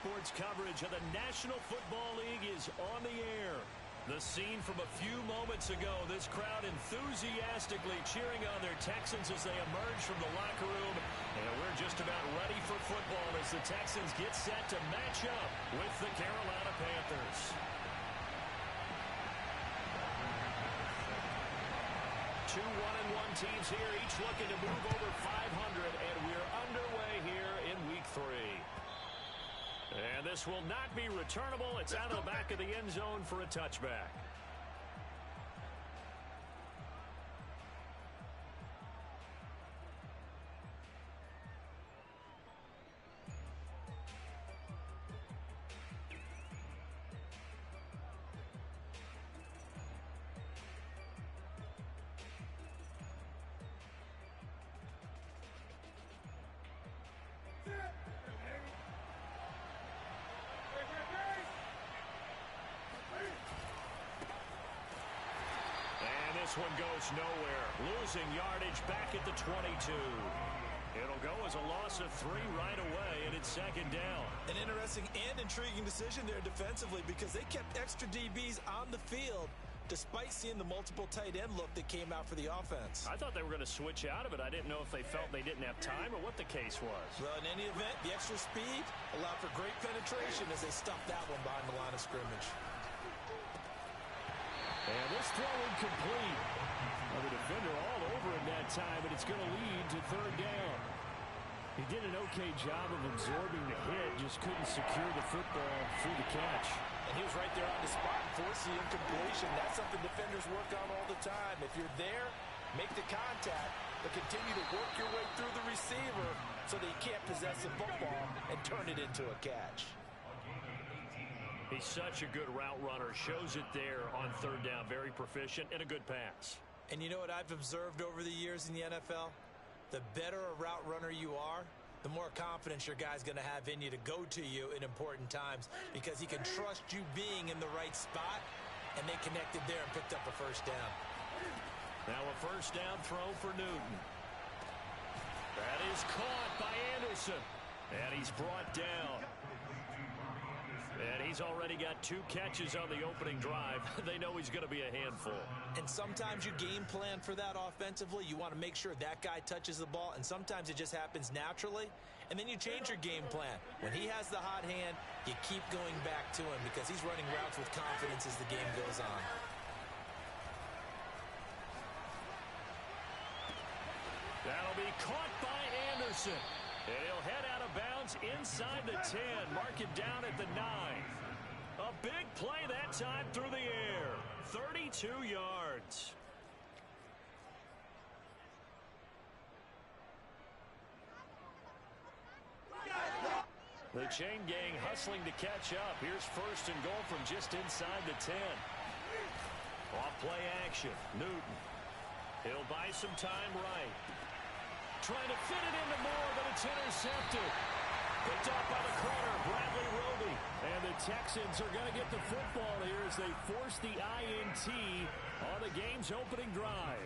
sports coverage of the National Football League is on the air. The scene from a few moments ago, this crowd enthusiastically cheering on their Texans as they emerge from the locker room. And we're just about ready for football as the Texans get set to match up with the Carolina Panthers. Two 1-1 teams here, each looking to move over 500, and we're underway here in Week 3. And this will not be returnable. It's out of the back of the end zone for a touchback. This one goes nowhere. Losing yardage back at the 22. It'll go as a loss of 3 right away, and it's second down. An interesting and intriguing decision there defensively because they kept extra DBs on the field despite seeing the multiple tight end look that came out for the offense. I thought they were going to switch out of it. I didn't know if they felt they didn't have time or what the case was. Well, in any event, the extra speed allowed for great penetration as they stuffed that one behind the line of scrimmage. And this throw incomplete. Well, the defender all over him that time, but it's going to lead to third down. He did an okay job of absorbing the hit, just couldn't secure the football through the catch. And he was right there on the spot and forced the incompletion. That's something defenders work on all the time. If you're there, make the contact, but continue to work your way through the receiver so that he can't possess the football and turn it into a catch. He's such a good route runner. Shows it there on third down. Very proficient and a good pass. And you know what I've observed over the years in the NFL? The better a route runner you are, the more confidence your guy's going to have in you to go to you in important times because he can trust you being in the right spot, and they connected there and picked up a first down. Now a first down throw for Newton. That is caught by Anderson, and he's brought down. And he's already got 2 catches on the opening drive. They know he's going to be a handful. And sometimes you game plan for that offensively. You want to make sure that guy touches the ball, and sometimes it just happens naturally. And then you change your game plan. When he has the hot hand, you keep going back to him because he's running routes with confidence as the game goes on. That'll be caught by Anderson. And he'll head out of bounds inside the 10. Mark it down at the 9. A big play that time through the air. 32 yards. The chain gang hustling to catch up. Here's first and goal from just inside the 10. Off play action. Newton. He'll buy some time right. Trying to fit it into Moore, but it's intercepted. Picked off by the corner, Bradley Roby. And the Texans are going to get the football here as they force the INT on the game's opening drive.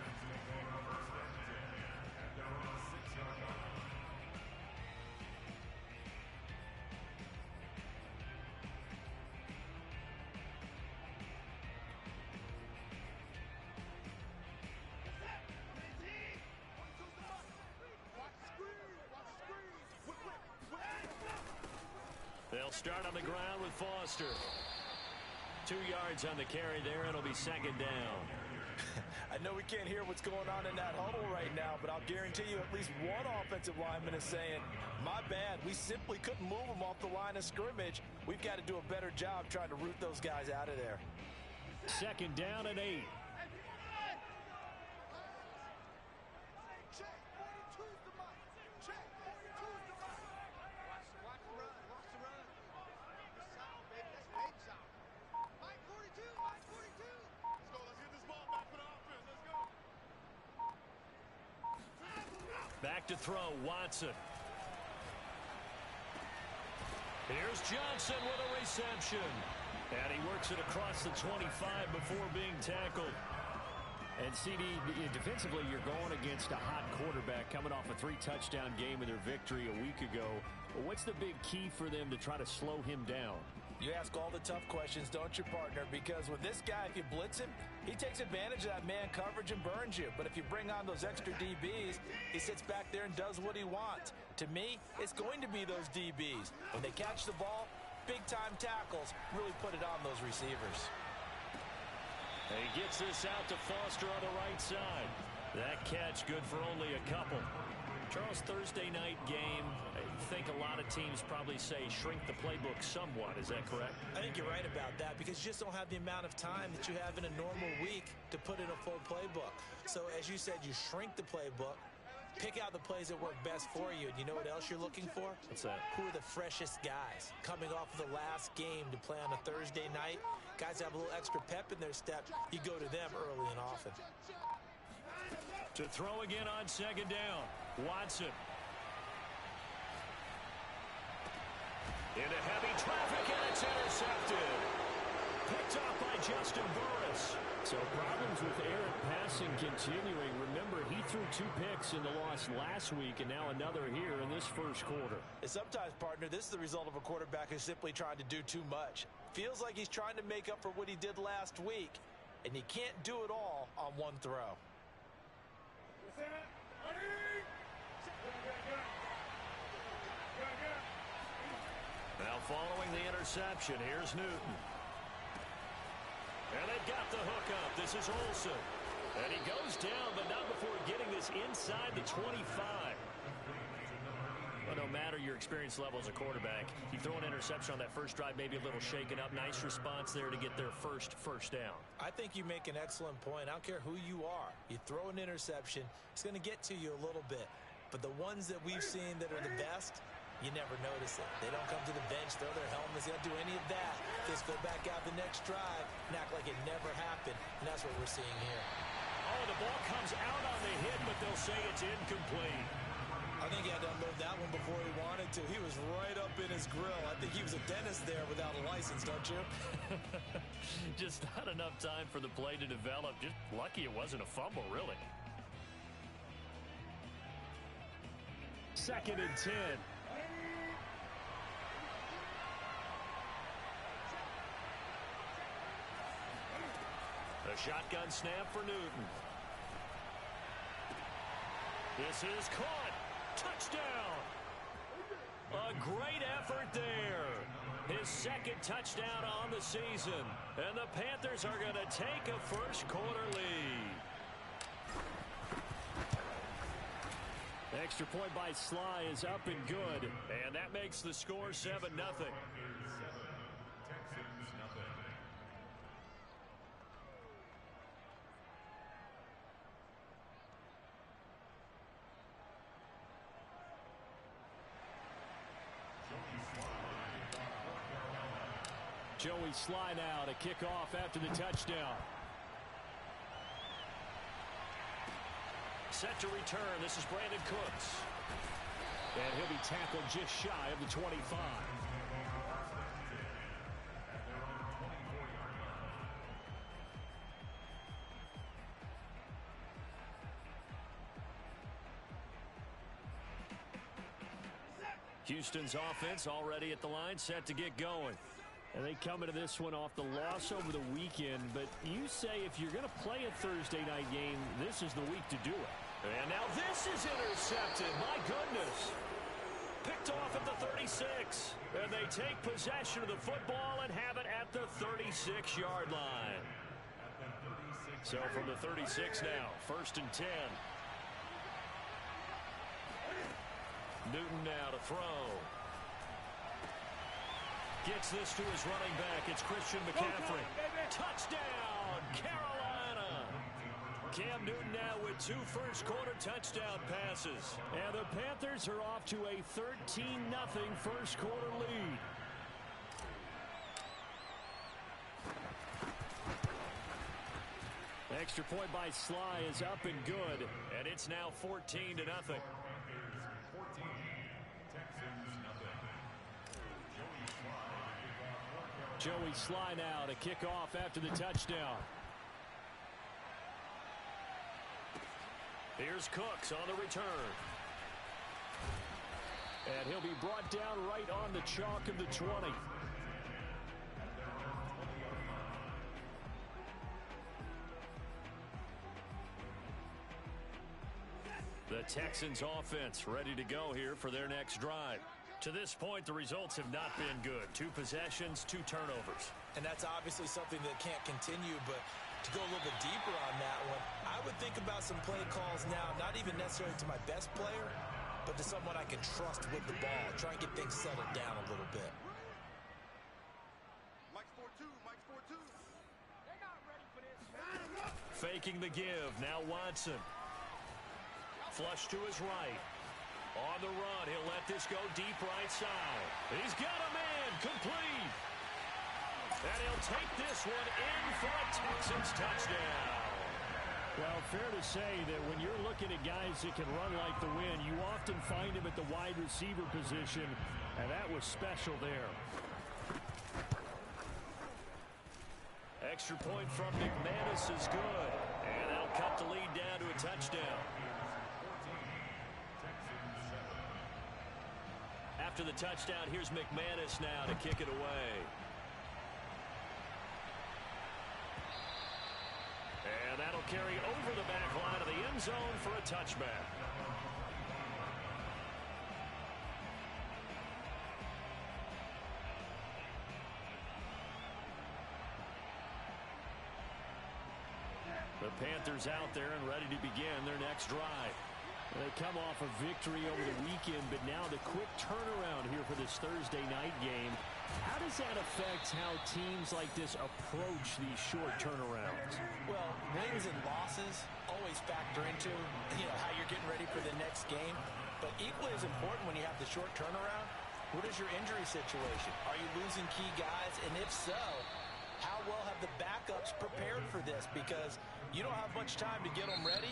They'll start on the ground with Foster. 2 yards on the carry there. It'll be second down. I know we can't hear what's going on in that huddle right now, but I'll guarantee you at least one offensive lineman is saying, my bad, we simply couldn't move them off the line of scrimmage. We've got to do a better job trying to root those guys out of there. Second down and 8. Back to throw, Watson. Here's Johnson with a reception. And he works it across the 25 before being tackled. And CD, defensively, you're going against a hot quarterback coming off a 3-touchdown game in their victory a week ago. What's the big key for them to try to slow him down? You ask all the tough questions, don't you, partner? Because with this guy, if you blitz him, he takes advantage of that man coverage and burns you. But if you bring on those extra DBs, he sits back there and does what he wants. To me, it's going to be those DBs. When they catch the ball, big-time tackles really put it on those receivers. And he gets this out to Foster on the right side. That catch good for only a couple. Charles, Thursday night game, I think a lot of teams probably say shrink the playbook somewhat. Is that correct? I think you're right about that because you just don't have the amount of time that you have in a normal week to put in a full playbook. So as you said, you shrink the playbook, pick out the plays that work best for you. And you know what else you're looking for? What's that? Who are the freshest guys? Coming off of the last game to play on a Thursday night, guys have a little extra pep in their step. You go to them early and often. To throw again on second down. Watson. Into heavy traffic, and it's intercepted. Picked off by Justin Burris. So problems with errant passing continuing. Remember, he threw 2 picks in the loss last week, and now another here in this first quarter. And sometimes, partner, this is the result of a quarterback who's simply trying to do too much. Feels like he's trying to make up for what he did last week, and he can't do it all on one throw. Now following the interception, here's Newton. And they've got the hook up. This is Olsen. And he goes down, but not before getting this inside the 25. Well, no matter your experience level as a quarterback, you throw an interception on that first drive, maybe a little shaken up. Nice response there to get their first down. I think you make an excellent point. I don't care who you are. You throw an interception, it's going to get to you a little bit. But the ones that we've seen that are the best, you never notice it. They don't come to the bench, throw their helmets, they don't do any of that. They just go back out the next drive and act like it never happened. And that's what we're seeing here. Oh, the ball comes out on the hit, but they'll say it's incomplete. I think he had to unload that one before he wanted to. He was right up in his grill. I think he was a dentist there without a license, don't you? Just not enough time for the play to develop. Just lucky it wasn't a fumble, really. 2nd and 10. A shotgun snap for Newton. This is caught. Touchdown. A great effort there. His 2nd touchdown on the season. And the Panthers are going to take a first quarter lead. Extra point by Sly is up and good. And that makes the score 7-0. Joey Sly now to kick off after the touchdown. Set to return. This is Brandon Cooks. And he'll be tackled just shy of the 25. Houston's offense already at the line, set to get going. And they come into this one off the loss over the weekend. But you say if you're going to play a Thursday night game, this is the week to do it. And now this is intercepted. My goodness. Picked off at the 36. And they take possession of the football and have it at the 36-yard line. So from the 36 now, 1st and 10. Newton now to throw. Gets this to his running back. It's Christian McCaffrey. Touchdown, Carolina. Cam Newton now with 2 first-quarter touchdown passes. And the Panthers are off to a 13-0 first-quarter lead. Extra point by Sly is up and good. And it's now 14-0. Joey Sly now to kick off after the touchdown. Here's Cooks on the return. And he'll be brought down right on the chalk of the 20. The Texans offense ready to go here for their next drive. To this point, the results have not been good. 2 possessions, 2 turnovers. And that's obviously something that can't continue, but to go a little bit deeper on that one, I would think about some play calls now, not even necessarily to my best player, but to someone I can trust with the ball. Try and get things settled down a little bit. Mike's 4-2. Mike's 4-2. They're not ready for this. Faking the give. Now Watson. Flush to his right. On the run, he'll let this go deep right side. He's got a man, complete. And he'll take this one in for a Texans touchdown. Well, fair to say that when you're looking at guys that can run like the wind, you often find him at the wide receiver position, and that was special there. Extra point from McManus is good. And that'll cut the lead down to a touchdown. After the touchdown, here's McManus now to kick it away. And that'll carry over the back line of the end zone for a touchback. The Panthers out there and ready to begin their next drive. They come off a victory over the weekend, but now the quick turnaround here for this Thursday night game. How does that affect how teams like this approach these short turnarounds? Well, wins and losses always factor into, how you're getting ready for the next game. But equally as important when you have the short turnaround, what is your injury situation? Are you losing key guys? And if so, how well have the backups prepared for this? Because you don't have much time to get them ready.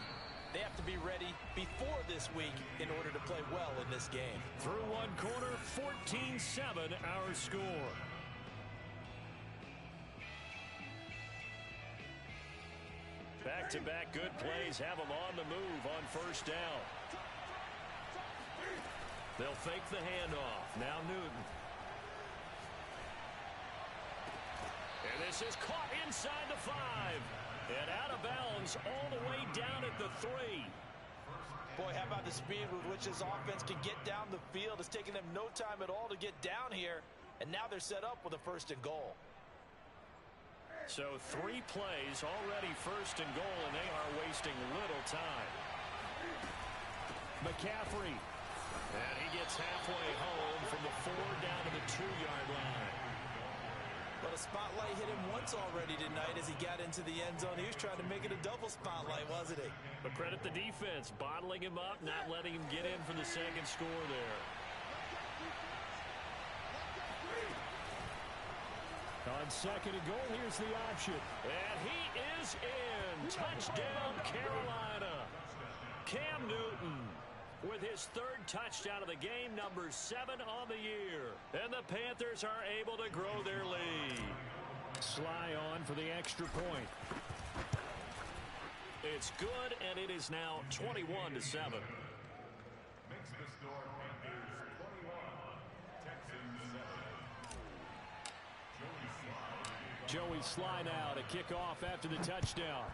They have to be ready before this week in order to play well in this game. Through one quarter, 14-7 our score. Back-to-back good plays have them on the move on first down. They'll fake the handoff. Now Newton. And this is caught inside the 5. And out of bounds all the way down at the 3. Boy, how about the speed with which this offense can get down the field? It's taking them no time at all to get down here. And now they're set up with a 1st and goal. So 3 plays already 1st and goal, and they are wasting little time. McCaffrey. And he gets halfway home from the 4 down to the 2-yard line. But a spotlight hit him once already tonight as he got into the end zone. He was trying to make it a double spotlight, wasn't he? But credit the defense, bottling him up, not letting him get in for the 2nd score there. On 2nd and goal, here's the option. And he is in. Touchdown, Carolina. Cam Newton with his 3rd touchdown of the game, number 7 on the year. And the Panthers are able to grow their lead. Sly on for the extra point. It's good, and it is now 21-7. Makes the score Panthers 21, Texans 7. Joey Sly now to kick off after the touchdown.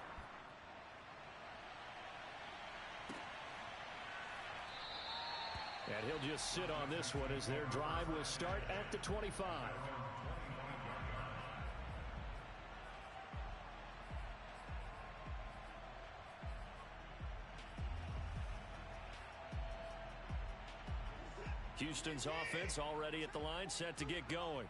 And he'll just sit on this one as their drive will start at the 25. Houston's offense already at the line, set to get going.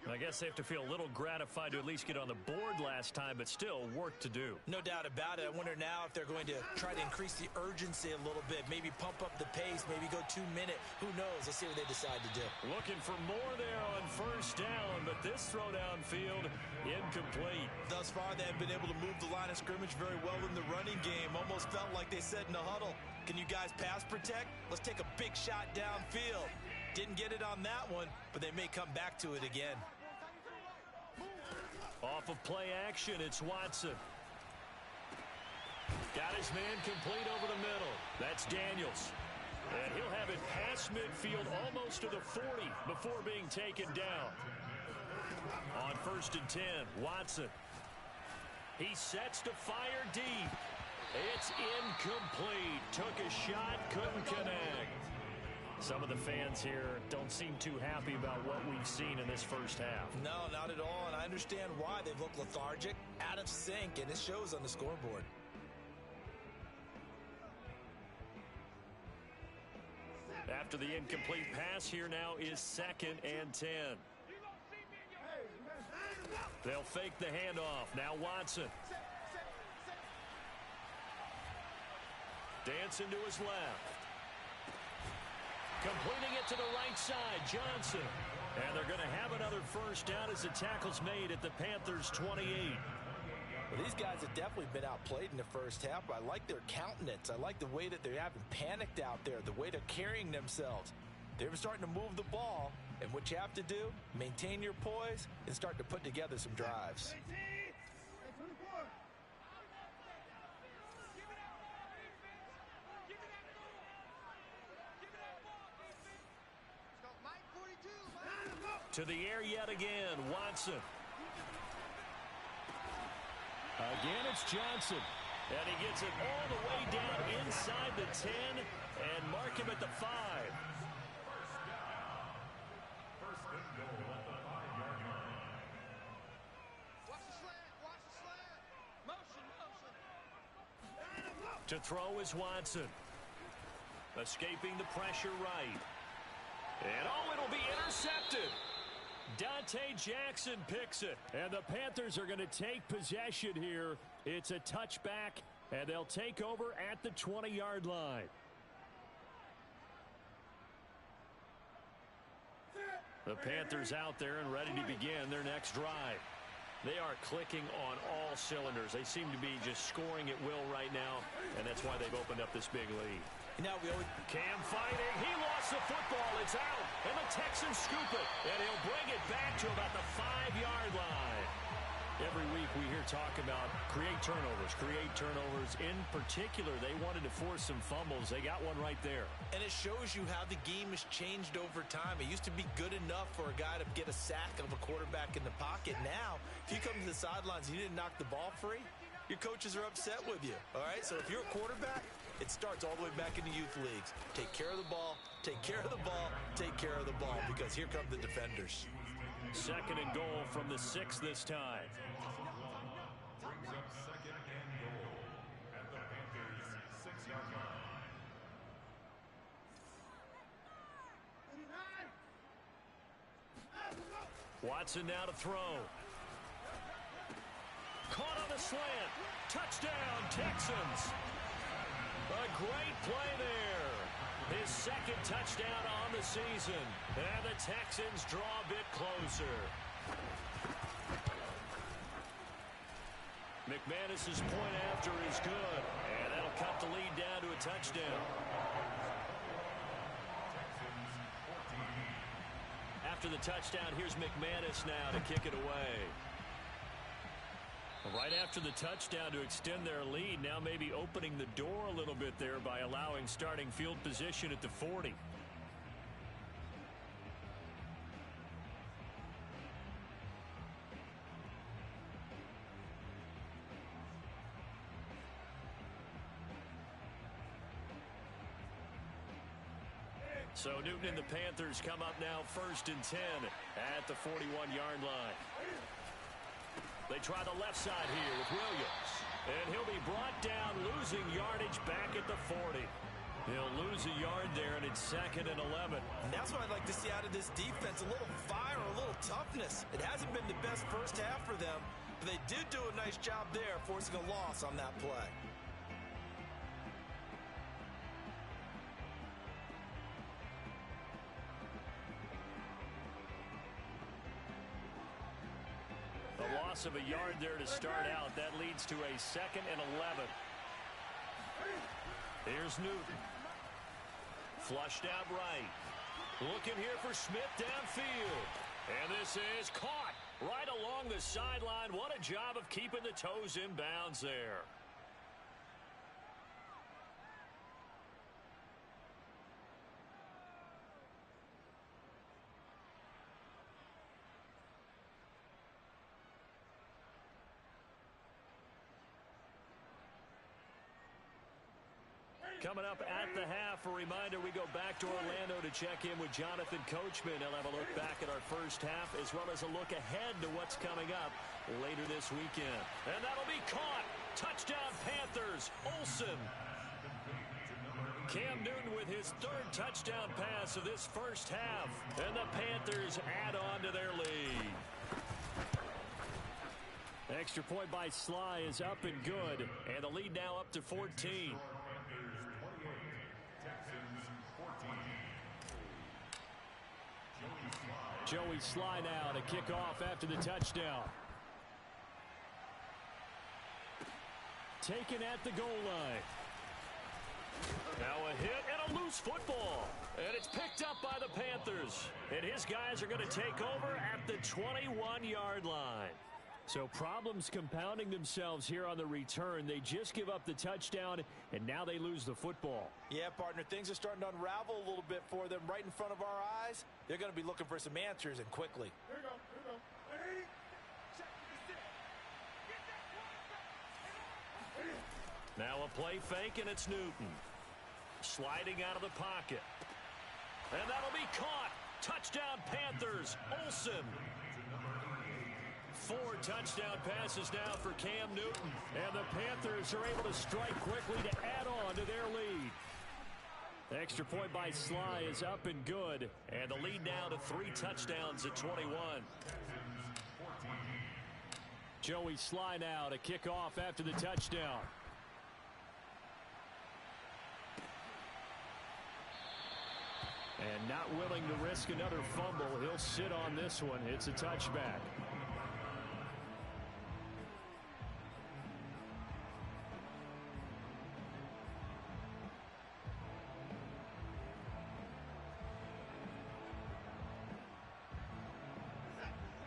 I guess they have to feel a little gratified to at least get on the board last time, but still work to do. No doubt about it. I wonder now if they're going to try to increase the urgency a little bit, maybe pump up the pace, maybe go 2-minute. Who knows? Let's see what they decide to do. Looking for more there on 1st down, but this throw downfield incomplete. Thus far, they have been able to move the line of scrimmage very well in the running game. Almost felt like they said in the huddle, can you guys pass protect? Let's take a big shot downfield. Didn't get it on that one, but they may come back to it again. Off of play action, it's Watson. Got his man complete over the middle. That's Daniels. And he'll have it past midfield almost to the 40 before being taken down. On 1st and 10, Watson. He sets to fire deep. It's incomplete. Took a shot, couldn't connect. Some of the fans here don't seem too happy about what we've seen in this first half. No, not at all, and I understand why. They've looked lethargic, out of sync, and it shows on the scoreboard. After the incomplete pass, here now is 2nd and 10. They'll fake the handoff. Now Watson. Dancing to his left. Completing it to the right side, Johnson. And they're going to have another first down as the tackle's made at the Panthers' 28. Well, these guys have definitely been outplayed in the first half, but I like their countenance. I like the way that they haven't panicked out there, the way they're carrying themselves. They're starting to move the ball, and what you have to do, maintain your poise and start to put together some drives. To the air yet again, Watson. Again, it's Johnson. And he gets it all the way down inside the 10 and mark him at the 5. To throw is Watson. Escaping the pressure right. And oh, it'll be intercepted. Dante Jackson picks it. And the Panthers are going to take possession here. It's a touchback, and they'll take over at the 20-yard line. The Panthers out there and ready to begin their next drive. They are clicking on all cylinders. They seem to be just scoring at will right now, and that's why they've opened up this big lead. Now Cam fighting. He lost the football. It's out. And the Texans scoop it. And he'll bring it back to about the 5-yard line. Every week we hear talk about create turnovers. In particular, they wanted to force some fumbles. They got one right there. And it shows you how the game has changed over time. It used to be good enough for a guy to get a sack of a quarterback in the pocket. Now, if you come to the sidelines and you didn't knock the ball free, your coaches are upset with you. All right? So if you're a quarterback, it starts all the way back in the youth leagues. Take care of the ball, take care of the ball, take care of the ball, because here come the defenders. 2nd and goal from the 6 this time. Brings up 2nd and goal at the Panthers' 6-yard line. Watson now to throw. Caught on the slant. Touchdown, Texans. A great play there. His 2nd touchdown on the season. And the Texans draw a bit closer. McManus's point after is good. And that'll cut the lead down to a touchdown. After the touchdown, here's McManus now to kick it away. Right after the touchdown to extend their lead, now maybe opening the door a little bit there by allowing starting field position at the 40. So Newton and the Panthers come up now 1st and 10 at the 41-yard line. They try the left side here with Williams. And he'll be brought down, losing yardage back at the 40. He'll lose a yard there, and it's 2nd and 11. And that's what I'd like to see out of this defense, a little fire, a little toughness. It hasn't been the best first half for them, but they did do a nice job there, forcing a loss on that play. Of a yard there to start out. That leads to a 2nd and 11. Here's Newton. Flushed out right. Looking here for Smith downfield. And this is caught right along the sideline. What a job of keeping the toes in bounds there. Coming up at the half, a reminder, we go back to Orlando to check in with Jonathan Coachman. He'll have a look back at our first half as well as a look ahead to what's coming up later this weekend. And that'll be caught. Touchdown Panthers. Olsen. Cam Newton with his third touchdown pass of this first half. And the Panthers add on to their lead. Extra point by Sly is up and good. And the lead now up to 14. Joey Sly now to kick off after the touchdown. Taken at the goal line. Now a hit and a loose football. And it's picked up by the Panthers. And his guys are going to take over at the 21-yard line. So problems compounding themselves here on the return. They just give up the touchdown, and now they lose the football. Yeah, partner, things are starting to unravel a little bit for them right in front of our eyes. They're going to be looking for some answers, and quickly. Here we go. Ready? Check this in. Now a play fake, and it's Newton. Sliding out of the pocket. And that'll be caught. Touchdown Panthers. Olsen. 4 touchdown passes now for Cam Newton. And the Panthers are able to strike quickly to add on to their lead. Extra point by Sly is up and good. And the lead now to 3 touchdowns at 21. Joey Sly now to kick off after the touchdown. And not willing to risk another fumble. He'll sit on this one. It's a touchback.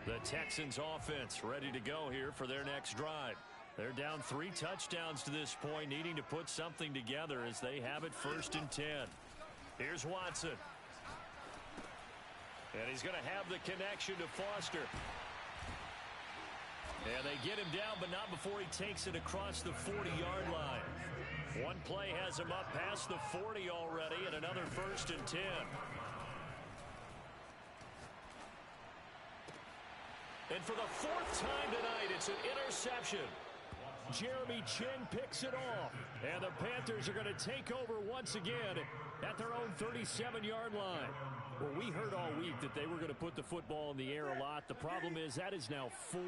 The Texans offense ready to go here for their next drive. They're down 3 touchdowns to this point, needing to put something together as they have it 1st and 10. Here's Watson. And he's going to have the connection to Foster. And they get him down, but not before he takes it across the 40-yard line. One play has him up past the 40 already, and another 1st and 10. And for the 4th time tonight, it's an interception. Jeremy Chin picks it off. And the Panthers are going to take over once again at their own 37-yard line. Well, we heard all week that they were going to put the football in the air a lot. The problem is that is now 4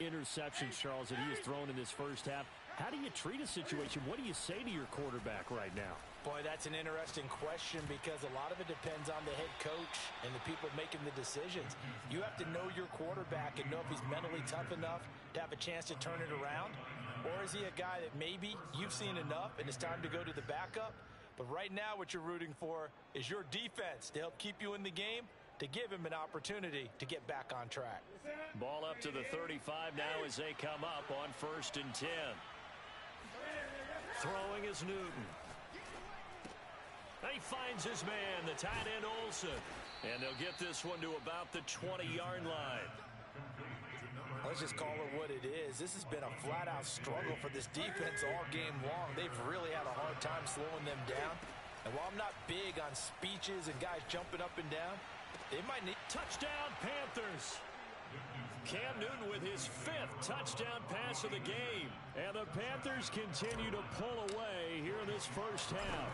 interceptions, Charles, that he has thrown in this first half. How do you treat a situation? What do you say to your quarterback right now? Boy, that's an interesting question because a lot of it depends on the head coach and the people making the decisions. You have to know your quarterback and know if he's mentally tough enough to have a chance to turn it around. Or is he a guy that maybe you've seen enough and it's time to go to the backup? But right now what you're rooting for is your defense to help keep you in the game, to give him an opportunity to get back on track. Ball up to the 35 now as they come up on 1st and 10. Throwing is Newton. He finds his man, the tight end Olsen. And they'll get this one to about the 20-yard line. Let's just call it what it is. This has been a flat-out struggle for this defense all game long. They've really had a hard time slowing them down. And while I'm not big on speeches and guys jumping up and down, they might need... Touchdown, Panthers! Cam Newton with his 5th touchdown pass of the game. And the Panthers continue to pull away here in this first half.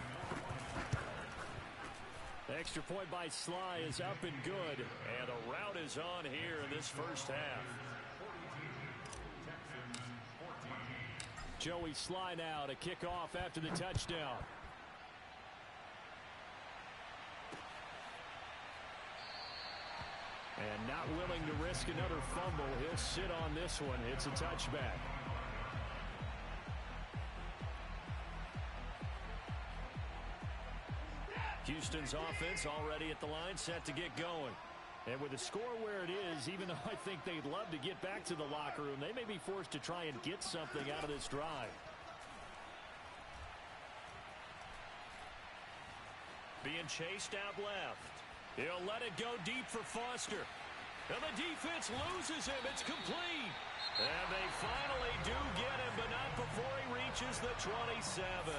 Extra point by Sly is up and good. And the route is on here in this first half. Joey Sly now to kick off after the touchdown. And not willing to risk another fumble. He'll sit on this one. It's a touchback. Houston's offense already at the line, set to get going. And with the score where it is, even though I think they'd love to get back to the locker room, they may be forced to try and get something out of this drive. Being chased out left. He'll let it go deep for Foster. And the defense loses him. It's complete. And they finally do get him, but not before he reaches the 27.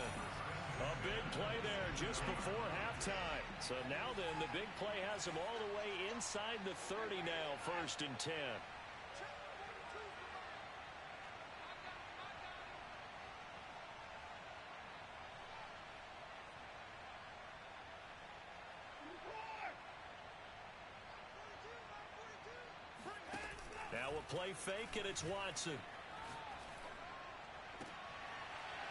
A big play there just before halftime. So now then, the big play has them all the way inside the 30 now, 1st and 10. Now a play fake, and it's Watson.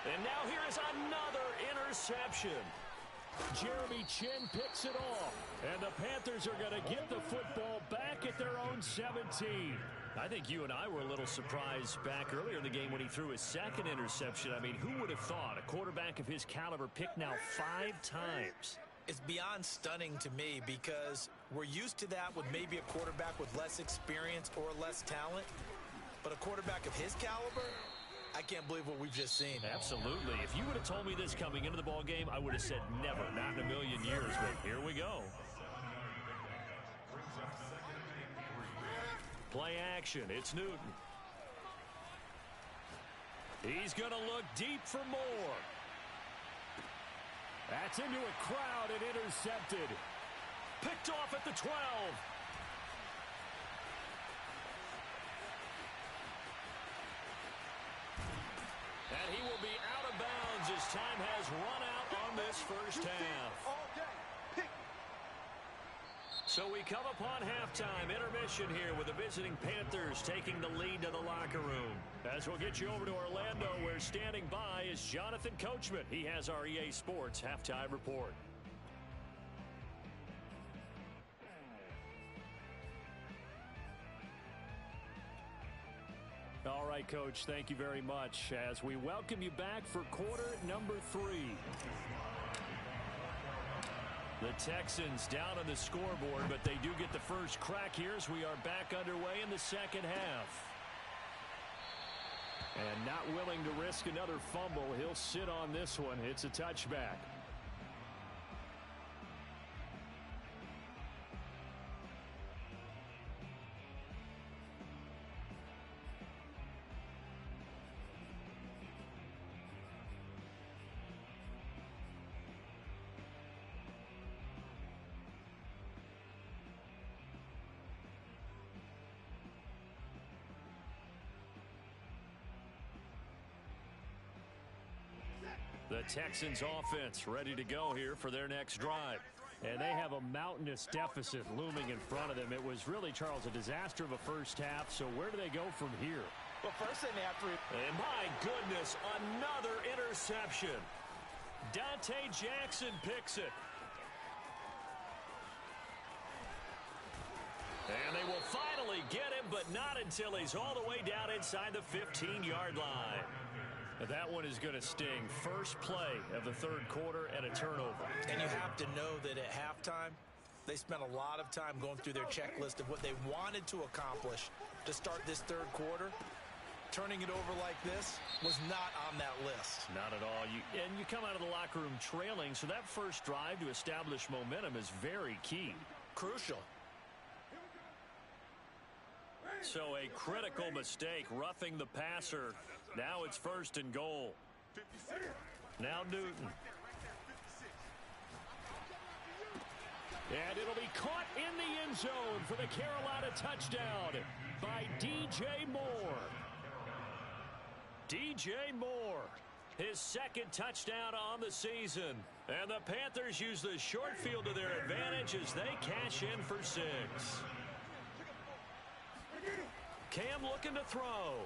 And now here is another interception. Jeremy Chin picks it off. And the Panthers are going to get the football back at their own 17. I think you and I were a little surprised back earlier in the game when he threw his second interception. I mean, who would have thought a quarterback of his caliber picked now 5 times? It's beyond stunning to me because we're used to that with maybe a quarterback with less experience or less talent. But a quarterback of his caliber, I can't believe what we've just seen. Absolutely. If you would have told me this coming into the ball game, I would have said never, not in a million years. But here we go. Play action. It's Newton. He's going to look deep for more. That's into a crowd and intercepted. Picked off at the 12. And he will be out of bounds as time has run out on this first half. So we come upon halftime intermission here with the visiting Panthers taking the lead to the locker room. As we'll get you over to Orlando, where standing by is Jonathan Coachman. He has our EA Sports halftime report. All right, Coach, thank you very much as we welcome you back for quarter number 3. The Texans down on the scoreboard, but they do get the first crack here as we are back underway in the second half. And not willing to risk another fumble, he'll sit on this one. It's a touchback. The Texans offense ready to go here for their next drive. And they have a mountainous deficit looming in front of them. It was really, Charles, a disaster of a first half. So where do they go from here? Well, first they have to... And my goodness, another interception. Dante Jackson picks it. And they will finally get him, but not until he's all the way down inside the 15-yard line. That one is going to sting. First play of the third quarter and a turnover. And you have to know that at halftime, they spent a lot of time going through their checklist of what they wanted to accomplish to start this third quarter. Turning it over like this was not on that list. Not at all. And you come out of the locker room trailing, so that first drive to establish momentum is very key. Crucial. So a critical mistake, roughing the passer. Now it's 1st and goal. Now Newton. And it'll be caught in the end zone for the Carolina touchdown by DJ Moore. DJ Moore, his second touchdown on the season. And the Panthers use the short field to their advantage as they cash in for 6. Cam looking to throw.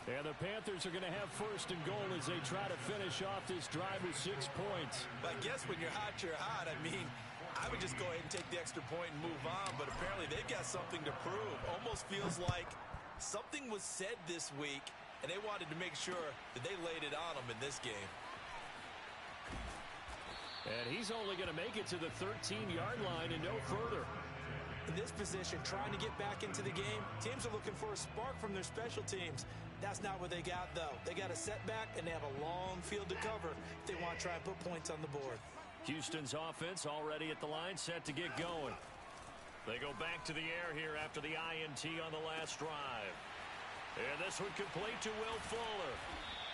And the Panthers are going to have 1st and goal as they try to finish off this drive with 6 points. I guess when you're hot, you're hot. I mean, I would just go ahead and take the extra point and move on, but apparently they've got something to prove. Almost feels like something was said this week, and they wanted to make sure that they laid it on them in this game. And he's only going to make it to the 13-yard line and no further. In this position, trying to get back into the game, teams are looking for a spark from their special teams. That's not what they got, though. They got a setback, and they have a long field to cover if they want to try and put points on the board. Houston's offense already at the line, set to get going. They go back to the air here after the INT on the last drive. And this one complete to Will Fuller.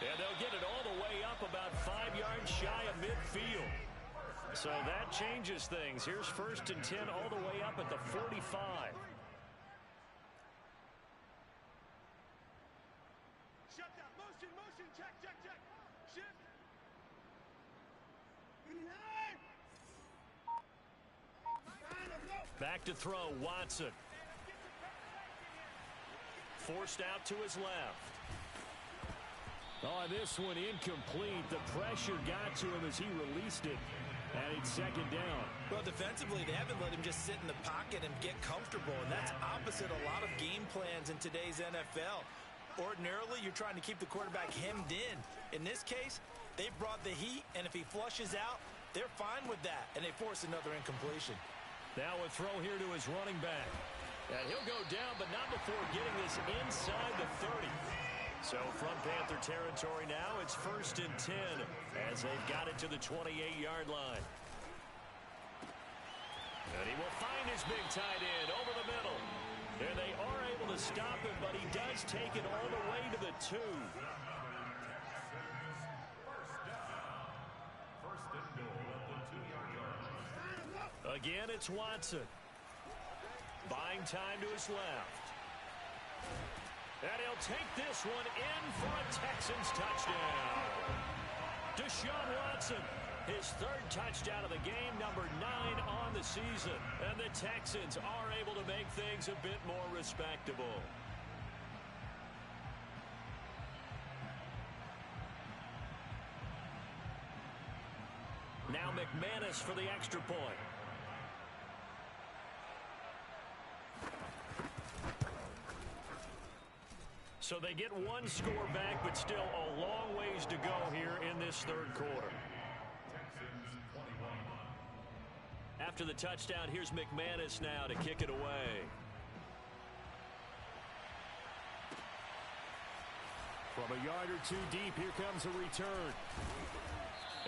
And they'll get it all the way up about 5 yards shy of midfield. So that changes things. Here's 1st and 10 all the way up at the 45. Shut down. Motion. Check. Shift. Back to throw, Watson. Forced out to his left. Oh, this one incomplete. The pressure got to him as he released it. And it's 2nd down. Well, defensively, they haven't let him just sit in the pocket and get comfortable, and that's opposite a lot of game plans in today's NFL. Ordinarily, you're trying to keep the quarterback hemmed in. In this case, they brought the heat, and if he flushes out, they're fine with that, and they force another incompletion. Now a throw here to his running back. And he'll go down, but not before getting this inside the 30. So from Panther territory now, it's 1st and 10 as they've got it to the 28-yard line. And he will find his big tight end over the middle. And they are able to stop him, but he does take it all the way to the 2. Again, it's Watson. Buying time to his left. And he'll take this one in for a Texans touchdown. Deshaun Watson, his 3rd touchdown of the game, number 9 on the season. And the Texans are able to make things a bit more respectable. Now McManus for the extra point. So they get one score back, but still a long ways to go here in this 3rd quarter. After the touchdown, here's McManus now to kick it away. From a yard or 2 deep, here comes a return.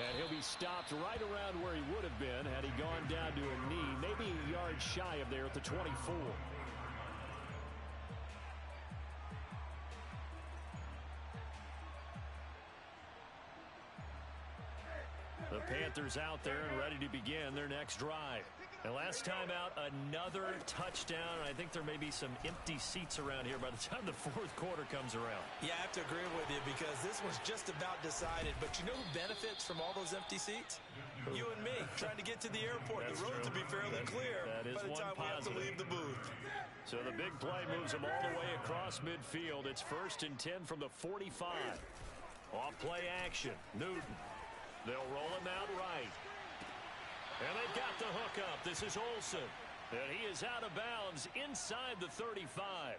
And he'll be stopped right around where he would have been had he gone down to a knee, maybe a yard shy of there at the 24. The Panthers out there and ready to begin their next drive. And last time out, another touchdown. I think there may be some empty seats around here by the time the 4th quarter comes around. Yeah, I have to agree with you because this one's just about decided. But you know who benefits from all those empty seats? You and me, trying to get to the airport. The roads will be fairly clear that is by the time we have to leave the booth. So the big play moves them all the way across midfield. It's 1st and 10 from the 45. Off play action. Newton. They'll roll him out right. And they've got the hookup. This is Olsen. And he is out of bounds inside the 35.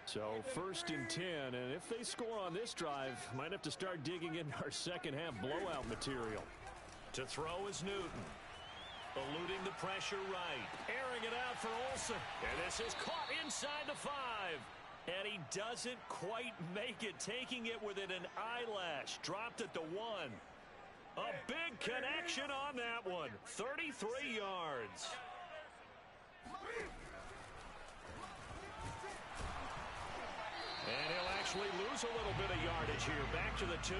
So 1st and 10, and if they score on this drive, might have to start digging in our second half blowout material. To throw is Newton. Eluding the pressure right. Airing it out for Olsen. And this is caught inside the 5. And he doesn't quite make it, taking it within an eyelash. Dropped at the 1. A big connection on that one. 33 yards. And he'll actually lose a little bit of yardage here. Back to the 2.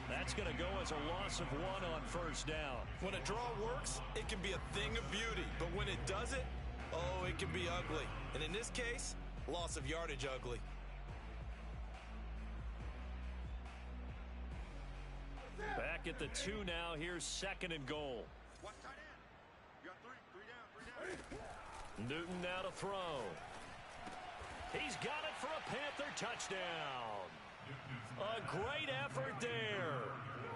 That's going to go as a loss of 1 on 1st down. When a draw works, it can be a thing of beauty. But when it doesn't, oh, it can be ugly. And in this case, loss of yardage ugly. Back at the 2 now. Here's 2nd and goal. Watch tight end. You got 3 down. Newton now to throw. He's got it for a Panther touchdown. A great effort there.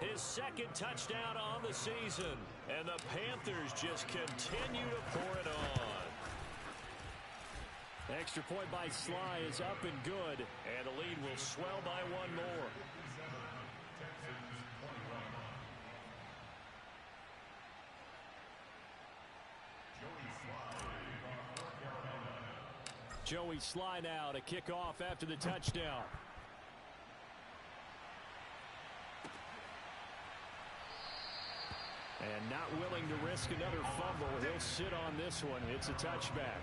His 2nd touchdown on the season. And the Panthers just continue to pour it on. Extra point by Sly is up and good. And the lead will swell by 1 more. Joey Sly now to kick off after the touchdown. And not willing to risk another fumble. He'll sit on this one. It's a touchback.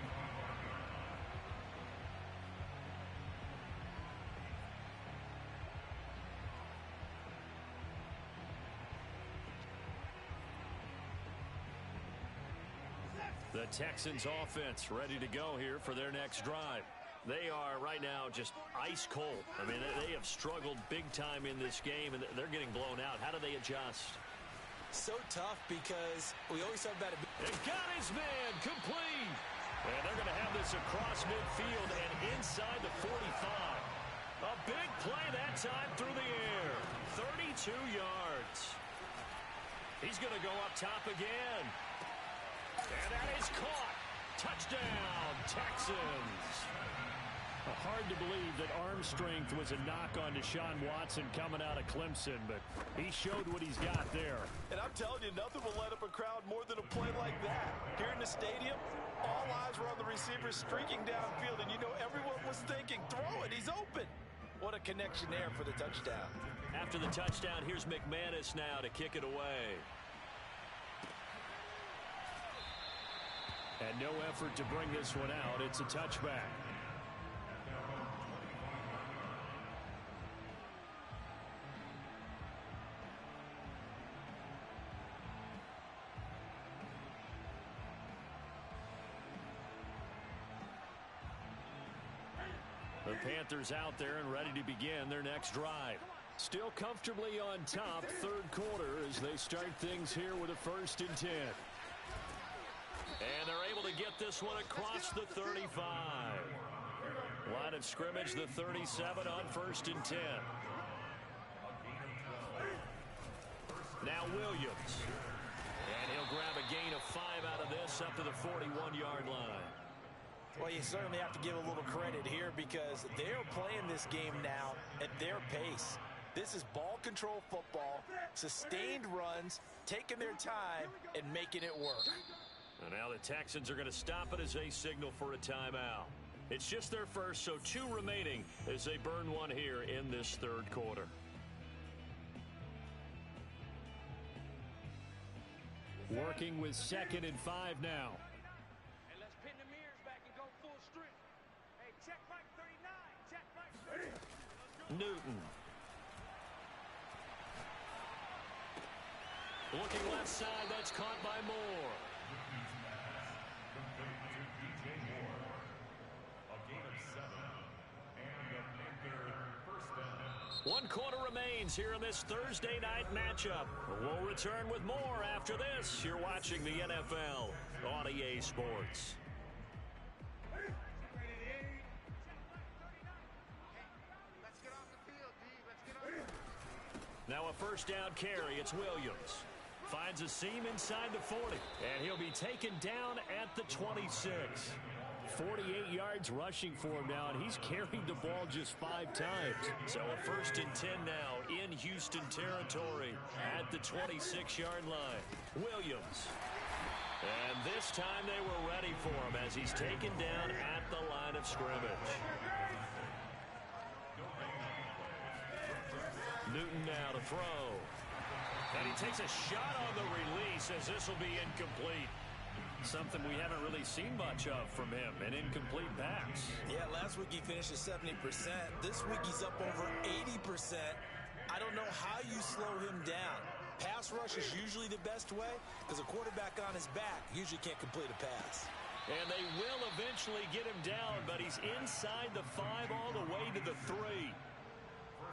The Texans offense ready to go here for their next drive. They are right now just ice cold. I mean, they have struggled big time in this game, and they're getting blown out. How do they adjust? So tough because we always talk about it. And got his man complete. And they're going to have this across midfield and inside the 45. A big play that time through the air. 32 yards. He's going to go up top again. And that is caught. Touchdown, Texans. Hard to believe that arm strength was a knock on Deshaun Watson coming out of Clemson, but he showed what he's got there. And I'm telling you, nothing will let up a crowd more than a play like that. Here in the stadium, all eyes were on the receiver streaking downfield, and you know everyone was thinking, throw it, he's open. What a connection there for the touchdown. After the touchdown, here's McManus now to kick it away. And no effort to bring this one out. It's a touchback. The Panthers out there and ready to begin their next drive. Still comfortably on top, third quarter, as they start things here with a 1st and 10. And they're able to get this one across the 35. Line of scrimmage, the 37 on 1st and 10. Now Williams. And he'll grab a gain of 5 out of this up to the 41-yard line. Well, you certainly have to give a little credit here because they're playing this game now at their pace. This is ball control football, sustained runs, taking their time, and making it work. And now the Texans are going to stop it as they signal for a timeout. It's just their first, so 2 remaining as they burn one here in this third quarter. Working with 2nd and 5 now. And let's pin the mirrors back and go full strength. Hey, check Mike 39. Check Mike 39. Newton. Looking left side, that's caught by Moore. One quarter remains here in this Thursday night matchup. We'll return with more after this. You're watching the NFL on EA Sports. Now a first down carry. It's Williams. Finds a seam inside the 40. And he'll be taken down at the 26. 48 yards rushing for him now, and he's carried the ball just 5 times. So a 1st and 10 now in Houston territory at the 26-yard line. Williams. And this time they were ready for him as he's taken down at the line of scrimmage. Newton now to throw. And he takes a shot on the release as this will be incomplete. Something we haven't really seen much of from him, an incomplete pass. Yeah, last week he finished at 70%. This week he's up over 80%. I don't know how you slow him down. Pass rush is usually the best way because a quarterback on his back usually can't complete a pass. And they will eventually get him down, but he's inside the 5 all the way to the 3.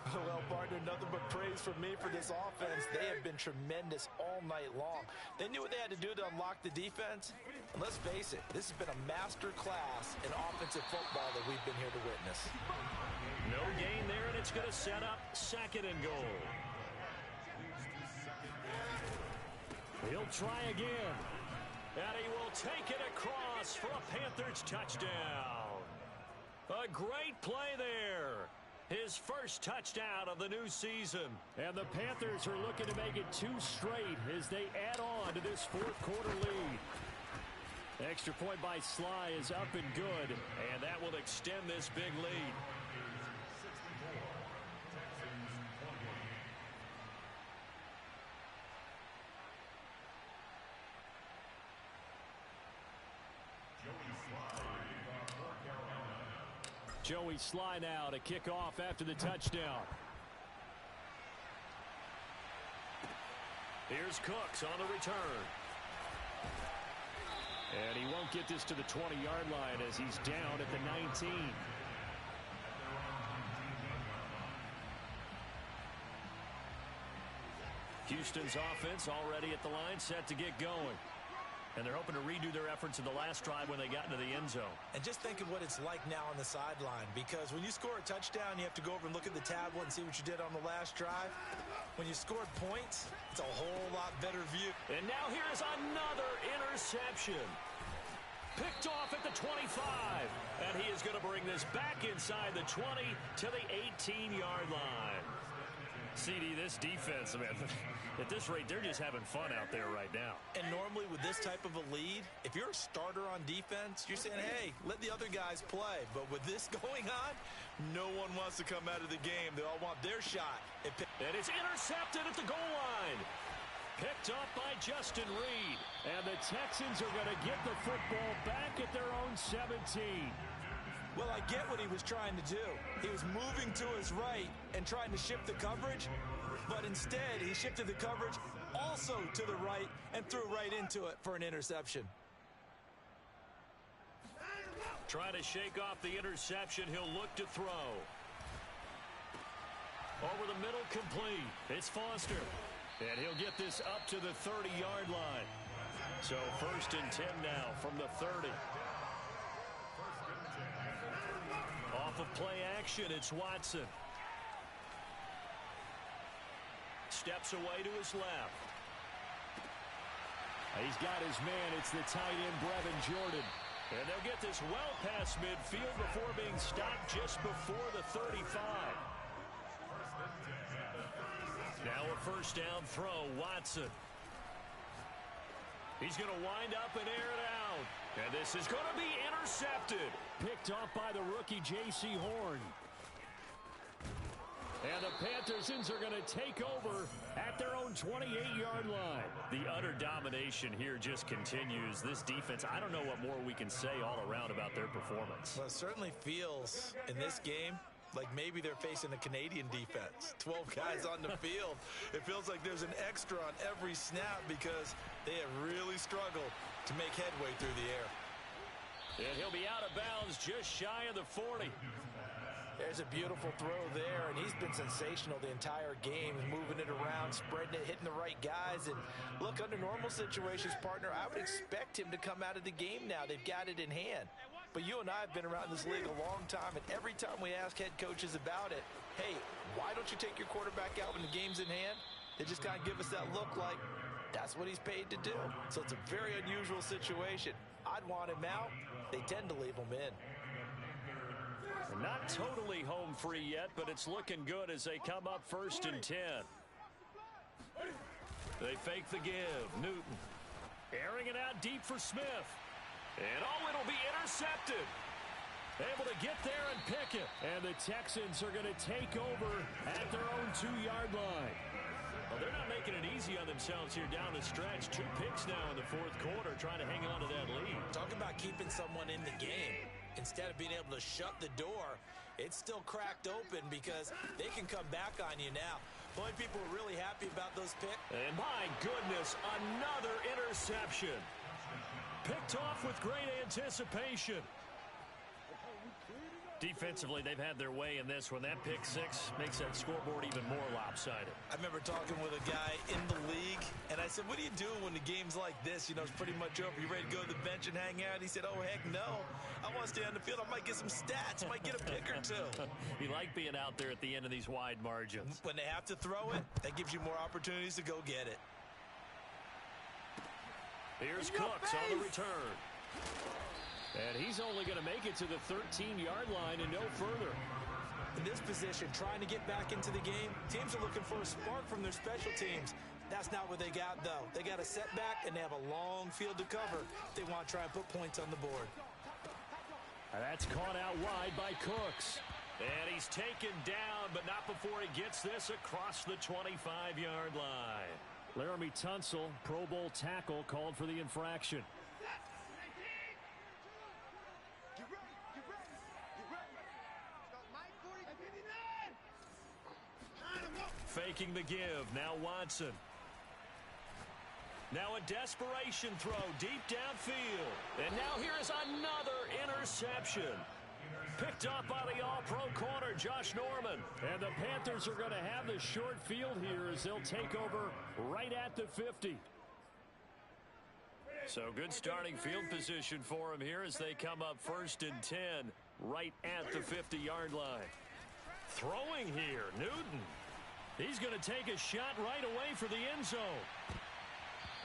Well, partner, nothing but praise from me for this offense. They have been tremendous all night long. They knew what they had to do to unlock the defense. And let's face it, this has been a master class in offensive football that we've been here to witness. No gain there, and it's going to set up 2nd and goal. He'll try again. And he will take it across for a Panthers touchdown. A great play there. His first touchdown of the new season. And the Panthers are looking to make it 2 straight as they add on to this 4th quarter lead. Extra point by Sly is up and good. And that will extend this big lead. Joey Sly now to kick off after the touchdown. Here's Cooks on the return. And he won't get this to the 20-yard line as he's down at the 19. Houston's offense already at the line, set to get going. And they're hoping to redo their efforts in the last drive when they got into the end zone. And just think of what it's like now on the sideline, because when you score a touchdown, you have to go over and look at the tablet and see what you did on the last drive. When you scored points, it's a whole lot better view. And now here's another interception. Picked off at the 25. And he is going to bring this back inside the 20 to the 18-yard line. CD, this defense, man, at this rate, they're just having fun out there right now. And normally with this type of a lead, if you're a starter on defense, you're saying, hey, let the other guys play. But with this going on, no one wants to come out of the game. They all want their shot. And it's intercepted at the goal line. Picked up by Justin Reed. And the Texans are going to get the football back at their own 17. Well, I get what he was trying to do. He was moving to his right and trying to shift the coverage, but instead he shifted the coverage also to the right and threw right into it for an interception. Trying to shake off the interception. He'll look to throw. Over the middle, complete. It's Foster. And he'll get this up to the 30-yard line. So 1st and 10 now from the 30. Off of play action, it's Watson. Steps away to his left. He's got his man. It's the tight end, Brevin Jordan. And they'll get this well past midfield before being stopped just before the 35. Now a first down throw, Watson. He's going to wind up and air it out. And this is going to be intercepted. Picked off by the rookie J.C. Horn. And the Panthersons are going to take over at their own 28-yard line. The utter domination here just continues. This defense, I don't know what more we can say all around about their performance. Well, it certainly feels in this game like maybe they're facing a Canadian defense. 12 guys on the field. It feels like there's an extra on every snap because they have really struggled to make headway through the air. And he'll be out of bounds just shy of the 40. There's a beautiful throw there, and he's been sensational the entire game, moving it around, spreading it, hitting the right guys. And look, under normal situations, partner, I would expect him to come out of the game now. They've got it in hand. But you and I have been around this league a long time, and every time we ask head coaches about it, hey, why don't you take your quarterback out when the game's in hand? They just kind of give us that look like that's what he's paid to do. So it's a very unusual situation. I'd want him out. They tend to leave him in. Not totally home free yet, but it's looking good as they come up 1st and 10. They fake the give. Newton airing it out deep for Smith. And it'll be intercepted. Able to get there and pick it. And the Texans are going to take over at their own 2-yard line. Well, they're not making it easy on themselves here down the stretch. 2 picks now in the 4th quarter, trying to hang on to that lead. Talk about keeping someone in the game. Instead of being able to shut the door, it's still cracked open because they can come back on you now. The only people who are really happy about those picks. And my goodness, another interception. Picked off with great anticipation. Defensively, they've had their way in this one. That pick six makes that scoreboard even more lopsided. I remember talking with a guy in the league, and I said, what do you do when the game's like this? You know, it's pretty much over. You ready to go to the bench and hang out? He said, oh, heck no. I want to stay on the field. I might get some stats. I might get a pick or two. You like being out there at the end of these wide margins. When they have to throw it, that gives you more opportunities to go get it. Here's Cooks on the return. And he's only going to make it to the 13-yard line and no further. In this position, trying to get back into the game, teams are looking for a spark from their special teams. That's not what they got, though. They got a setback, and they have a long field to cover. They want to try and put points on the board. And that's caught out wide by Cooks. And he's taken down, but not before he gets this across the 25-yard line. Laramie Tunsil, Pro Bowl tackle, called for the infraction. Faking the give. Now Watson. Now a desperation throw deep downfield. And now here is another interception. Picked up by the all-pro corner, Josh Norman. And the Panthers are going to have the short field here as they'll take over right at the 50. So good starting field position for him here as they come up 1st and 10 right at the 50-yard line. Throwing here, Newton. He's going to take a shot right away for the end zone.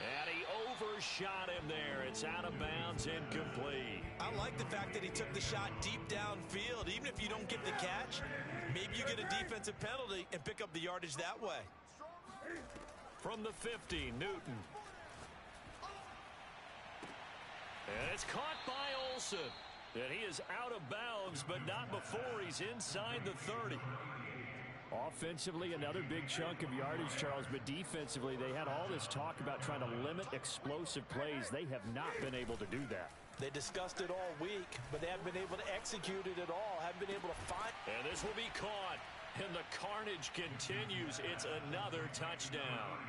And he overshot him there. It's out of bounds, incomplete. I like the fact that he took the shot deep downfield. Even if you don't get the catch, maybe you get a defensive penalty and pick up the yardage that way. From the 50, Newton. And it's caught by Olsen. And he is out of bounds, but not before he's inside the 30. Offensively, another big chunk of yardage, Charles, but defensively, they had all this talk about trying to limit explosive plays. They have not been able to do that. They discussed it all week, but they haven't been able to execute it at all, haven't been able to find. And this will be caught, and the carnage continues. It's another touchdown.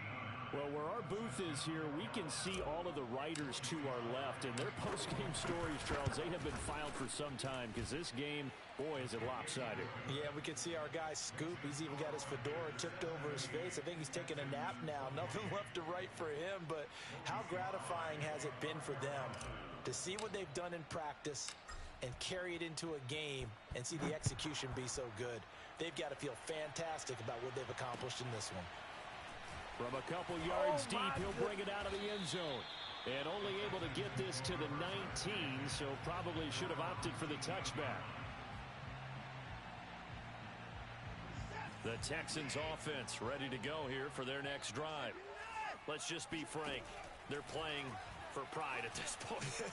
Well, where our booth is here, we can see all of the writers to our left, and their post-game stories, Charles, they have been filed for some time because this game, boy, is it lopsided. Yeah, we can see our guy Scoop. He's even got his fedora tipped over his face. I think he's taking a nap now. Nothing left to write for him, but how gratifying has it been for them to see what they've done in practice and carry it into a game and see the execution be so good. They've got to feel fantastic about what they've accomplished in this one. From a couple yards deep, he'll bring it out of the end zone. And only able to get this to the 19, so probably should have opted for the touchback. The Texans offense ready to go here for their next drive. Let's just be frank. They're playing for pride at this point.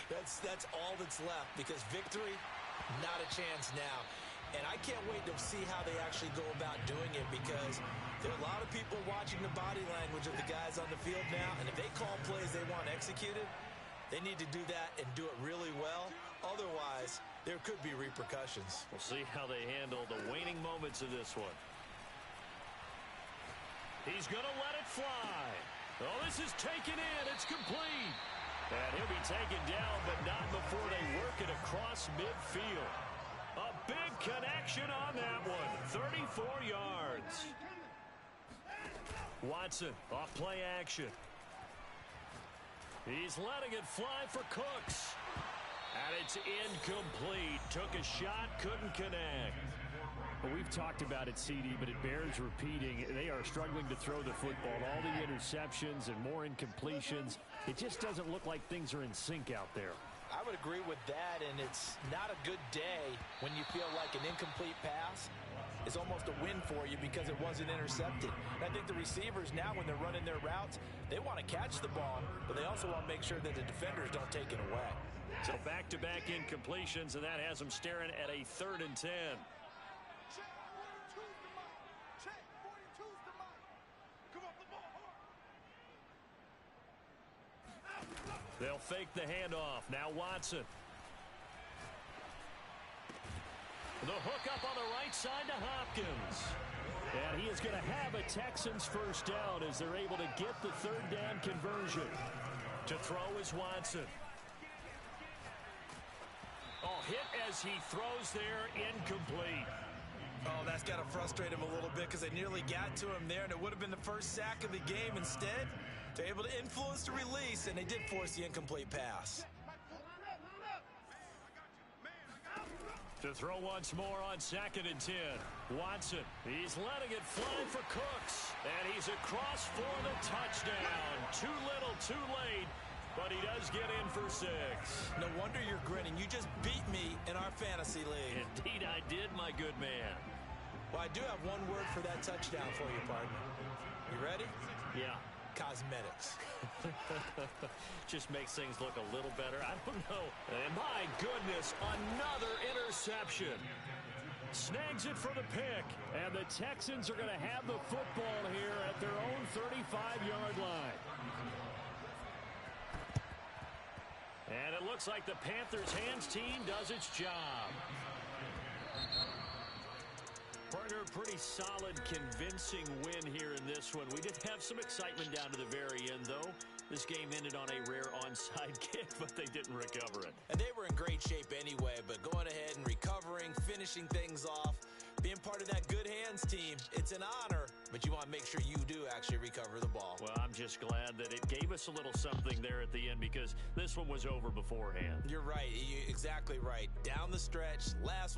That's all that's left, because victory, not a chance now. And I can't wait to see how they actually go about doing it, because there are a lot of people watching the body language of the guys on the field now, and if they call plays they want executed, they need to do that and do it really well. Otherwise, there could be repercussions. We'll see how they handle the waning moments of this one. He's going to let it fly. Oh, this is taken in. It's complete. And he'll be taken down, but not before they work it across midfield. A big connection on that one. 34 yards. Watson off play action. He's letting it fly for Cooks. And it's incomplete. Took a shot, couldn't connect. Well, we've talked about it, CD, but it bears repeating. They are struggling to throw the football. All the interceptions and more incompletions. It just doesn't look like things are in sync out there. I would agree with that, and it's not a good day when you feel like an incomplete pass is almost a win for you because it wasn't intercepted. And I think the receivers now, when they're running their routes, they want to catch the ball, but they also want to make sure that the defenders don't take it away. So back-to-back incompletions, and that has them staring at a 3rd and 10. They'll fake the handoff. Now Watson. The hook up on the right side to Hopkins. And he is going to have a Texans first down as they're able to get the 3rd down conversion. To throw is Watson. Oh, hit as he throws there, incomplete. Oh, that's got to frustrate him a little bit because they nearly got to him there, and it would have been the first sack of the game. Instead, they're able to influence the release, and they did force the incomplete pass. To throw once more on 2nd and 10. Watson, he's letting it fly for Cooks. And he's across for the touchdown. Too little, too late. But he does get in for 6. No wonder you're grinning. You just beat me in our fantasy league. Indeed I did, my good man. Well, I do have one word for that touchdown for you, partner. You ready? Yeah. Cosmetics. Just makes things look a little better. I don't know. And my goodness, another interception. Snags it for the pick. And the Texans are going to have the football here at their own 35-yard line. And it looks like the Panthers' hands team does its job. Partner, pretty solid, convincing win here in this one. We did have some excitement down to the very end, though. This game ended on a rare onside kick, but they didn't recover it. And they were in great shape anyway, but going ahead and recovering, finishing things off, being part of that good hands team, it's an honor, but you want to make sure you do actually recover the ball. Well, I'm just glad that it gave us a little something there at the end because this one was over beforehand. You're right. You're exactly right. Down the stretch, last